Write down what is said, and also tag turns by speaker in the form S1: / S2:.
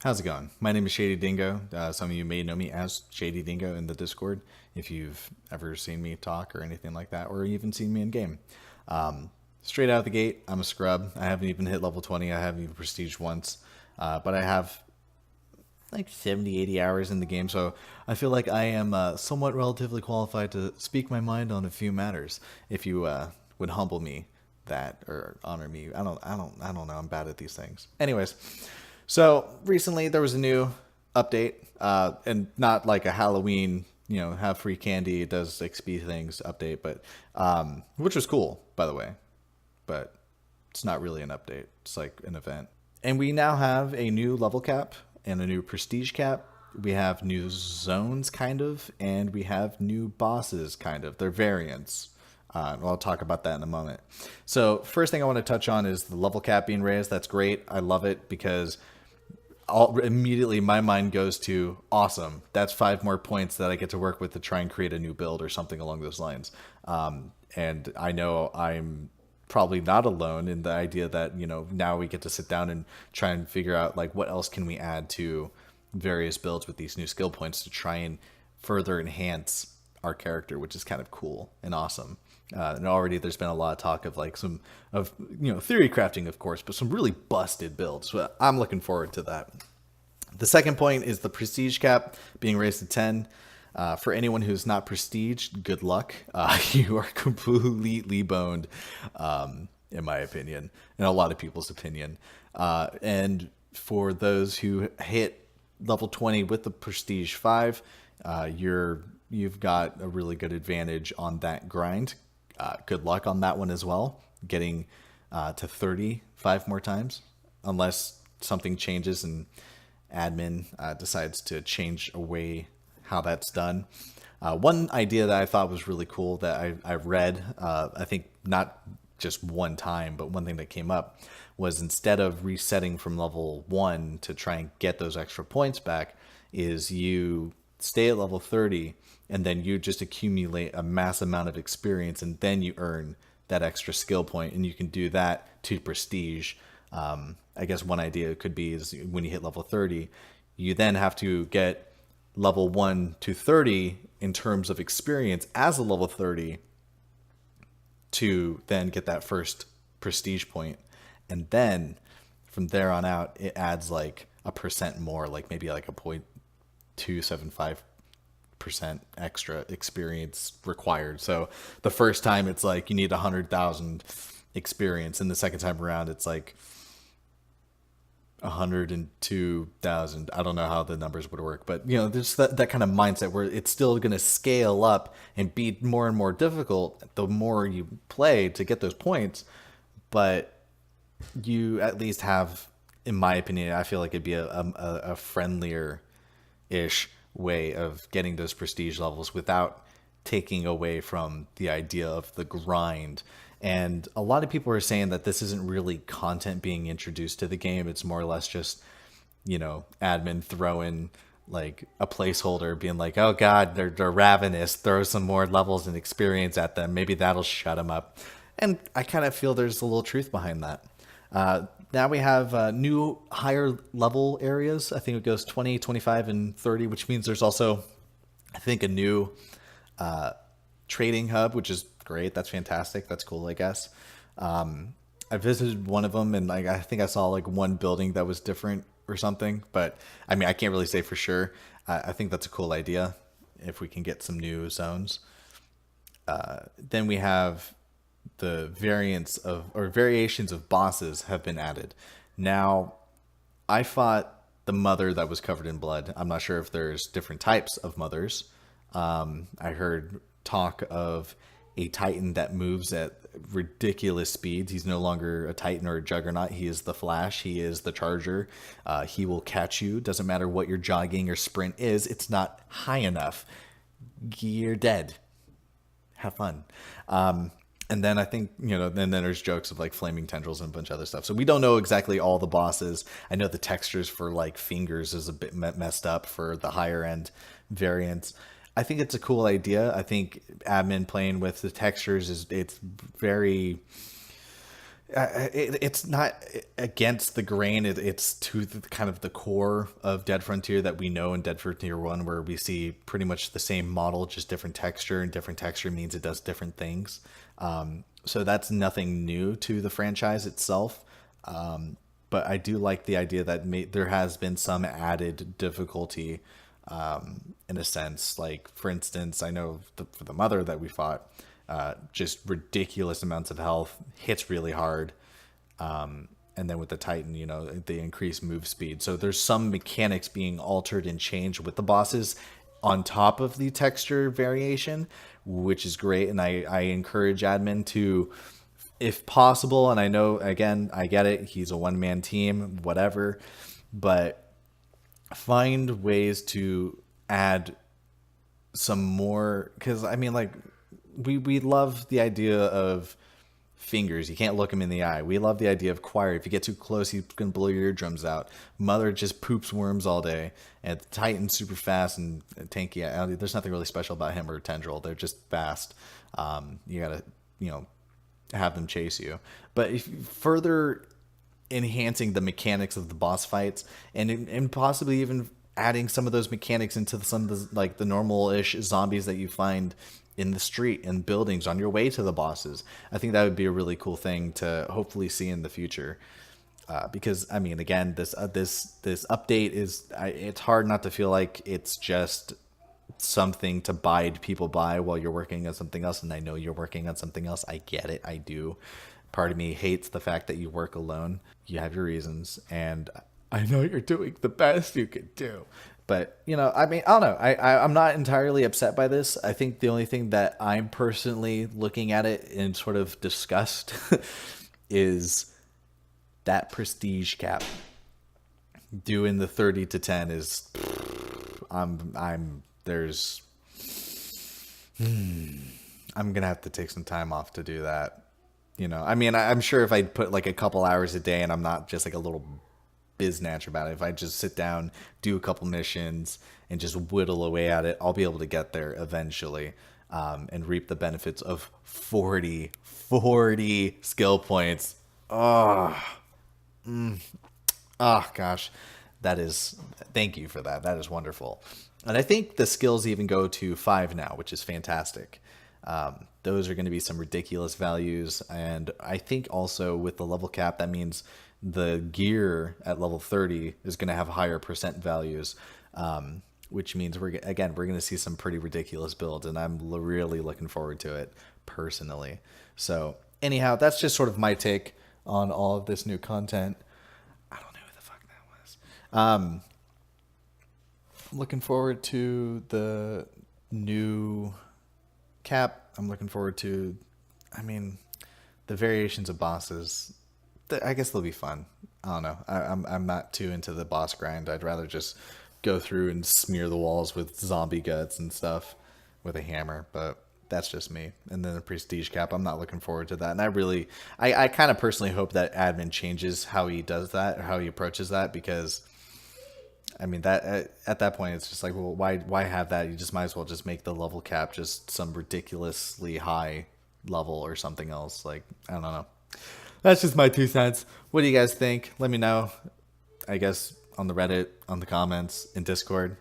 S1: How's it going? My name is Shady Dingo. Some of you may know me as Shady Dingo in the Discord if you've ever seen me talk or anything like that, or even seen me in game. Straight out of the gate, I'm a scrub. I haven't even hit level 20. I haven't even prestiged once. But I have like 70, 80 hours in the game, so I feel like I am somewhat relatively qualified to speak my mind on a few matters. If you would humble me that or honor me, I don't know. I'm bad at these things. Anyways, so recently there was a new update, and not like a Halloween, have free candy, it does XP things update, but which was cool, by the way. But it's not really an update. It's like an event. And we now have a new level cap and a new prestige cap. We have new zones, kind of, and we have new bosses, kind of. They're variants. I'll talk about that in a moment. So first thing I want to touch on is the level cap being raised. That's great. I love it because immediately my mind goes to awesome. That's 5 more points that I get to work with to try and create a new build or something along those lines. And I know I'm probably not alone in the idea that now we get to sit down and try and figure out like what else can we add to various builds with these new skill points to try and further enhance our character, which is kind of cool and awesome. And already there's been a lot of talk of like some of theory crafting, of course, but some really busted builds. So I'm looking forward to that. The second point is the prestige cap being raised to 10. For anyone who's not prestige, good luck. You are completely boned, in my opinion, and a lot of people's opinion. And for those who hit level 20 with the prestige 5, you've got a really good advantage on that grind. Good luck on that one as well, getting to 30 5 more times, unless something changes and admin decides to change away how that's done. One idea that I thought was really cool that I've read, I think not just one time, but one thing that came up was instead of resetting from level 1 to try and get those extra points back, is you stay at level 30 and then you just accumulate a mass amount of experience and then you earn that extra skill point, and you can do that to prestige. I guess one idea could be is when you hit level 30, you then have to get level 1 to 30 in terms of experience as a level 30 to then get that first prestige point. And then from there on out, it adds like a percent more, like maybe like a 0.275% extra experience required. So the first time it's like you need 100,000 experience, and the second time around it's like 102,000. I don't know how the numbers would work, but there's that kind of mindset where it's still going to scale up and be more and more difficult the more you play to get those points. But you at least have, in my opinion, I feel like it'd be a friendlier ish way of getting those prestige levels without taking away from the idea of the grind. And a lot of people are saying that this isn't really content being introduced to the game. It's more or less just, admin throwing like a placeholder being like, oh God, they're ravenous. Throw some more levels and experience at them. Maybe that'll shut them up. And I kind of feel there's a little truth behind that. Now we have new higher level areas. I think it goes 20, 25, and 30, which means there's also, I think, a new trading hub, which is great. That's fantastic. That's cool, I guess. I visited one of them, and like I think I saw like one building that was different or something. But I mean, I can't really say for sure. I think that's a cool idea if we can get some new zones. Then we have the variants of or variations of bosses have been added. Now, I fought the mother that was covered in blood. I'm not sure if there's different types of mothers. I heard talk of a Titan that moves at ridiculous speeds. He's no longer a Titan or a Juggernaut. He is the Flash. He is the Charger. He will catch you. Doesn't matter what your jogging or sprint is. It's not high enough. You're dead. Have fun. And then I think, then there's jokes of like flaming tendrils and a bunch of other stuff. So we don't know exactly all the bosses. I know the textures for like fingers is a bit messed up for the higher end variants. I think it's a cool idea. I think admin playing with the textures it's very It's not against the grain. It's to the kind of the core of Dead Frontier that we know in Dead Frontier 1, where we see pretty much the same model, just different texture, and different texture means it does different things. So that's nothing new to the franchise itself. But I do like the idea that there has been some added difficulty, in a sense. Like, for instance, I know for the mother that we fought, just ridiculous amounts of health, hits really hard. And then with the Titan, they increase move speed. So there's some mechanics being altered and changed with the bosses on top of the texture variation, which is great. And I encourage admin to, if possible, and I know, again, I get it, he's a one-man team, whatever, but find ways to add some more, because I mean, like, we love the idea of fingers. You can't look him in the eye. We love the idea of Choir. If you get too close, he's gonna blow your eardrums out. Mother just poops worms all day, and Titan's super fast and tanky. There's nothing really special about him or Tendril. They're just fast. You gotta, have them chase you. But if further enhancing the mechanics of the boss fights, and possibly even adding some of those mechanics into some of the, like, the normal-ish zombies that you find in the street and buildings on your way to the bosses, I think that would be a really cool thing to hopefully see in the future. Because I mean, again, this update it's hard not to feel like it's just something to bide people by while you're working on something else. And I know you're working on something else. I get it. I do. Part of me hates the fact that you work alone. You have your reasons, and I know you're doing the best you can do. But, I mean, I don't know. I'm not entirely upset by this. I think the only thing that I'm personally looking at it in sort of disgust is that prestige cap. Doing the 30 to 10 is, there's, I'm gonna have to take some time off to do that. I mean, I'm sure if I put like a couple hours a day and I'm not just like a little biznatch about it, if I just sit down, do a couple missions, and just whittle away at it, I'll be able to get there eventually, and reap the benefits of 40 skill points. Oh, oh gosh, thank you for that. That is wonderful. And I think the skills even go to 5 now, which is fantastic. Those are going to be some ridiculous values. And I think also with the level cap, that means the gear at level 30 is going to have higher percent values, which means we're going to see some pretty ridiculous builds. And I'm really looking forward to it personally. So anyhow, that's just sort of my take on all of this new content. I don't know who the fuck that was. Looking forward to the new cap. I'm looking forward to, I mean, the variations of bosses. I guess they'll be fun. I don't know. I'm not too into the boss grind. I'd rather just go through and smear the walls with zombie guts and stuff with a hammer. But that's just me. And then the prestige cap, I'm not looking forward to that. And I kind of personally hope that admin changes how he does that, or how he approaches that, because I mean, that at that point, it's just like, well, why have that? You just might as well just make the level cap just some ridiculously high level or something else. Like, I don't know. That's just my 2 cents. What do you guys think? Let me know, I guess, on the Reddit, on the comments, in Discord.